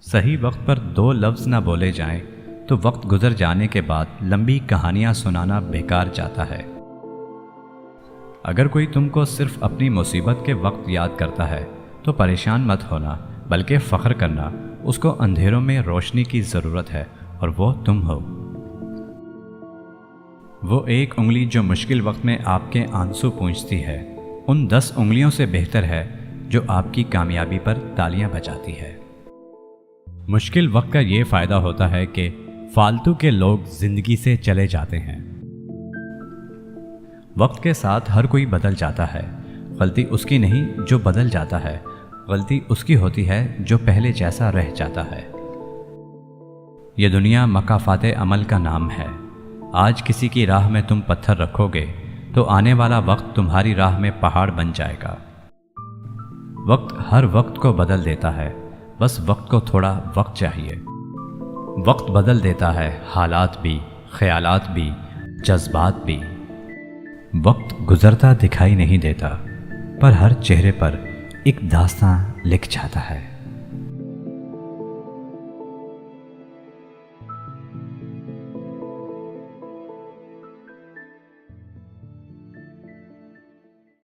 صحیح وقت پر 2 لفظ نہ بولے جائیں تو وقت گزر جانے کے بعد لمبی کہانیاں سنانا بیکار جاتا ہے۔ اگر کوئی تم کو صرف اپنی مصیبت کے وقت یاد کرتا ہے تو پریشان مت ہونا، بلکہ فخر کرنا، اس کو اندھیروں میں روشنی کی ضرورت ہے اور وہ تم ہو۔ وہ ایک انگلی جو مشکل وقت میں آپ کے آنسو پونچھتی ہے ان 10 انگلیوں سے بہتر ہے جو آپ کی کامیابی پر تالیاں بجاتی ہے۔ مشکل وقت کا یہ فائدہ ہوتا ہے کہ فالتو کے لوگ زندگی سے چلے جاتے ہیں۔ وقت کے ساتھ ہر کوئی بدل جاتا ہے، غلطی اس کی نہیں جو بدل جاتا ہے، غلطی اس کی ہوتی ہے جو پہلے جیسا رہ جاتا ہے۔ یہ دنیا مکافات عمل کا نام ہے۔ آج کسی کی راہ میں تم پتھر رکھو گے تو آنے والا وقت تمہاری راہ میں پہاڑ بن جائے گا۔ وقت ہر وقت کو بدل دیتا ہے، بس وقت کو تھوڑا وقت چاہیے۔ وقت بدل دیتا ہے حالات بھی، خیالات بھی، جذبات بھی۔ وقت گزرتا دکھائی نہیں دیتا، پر ہر چہرے پر ایک داستاں لکھ جاتا ہے۔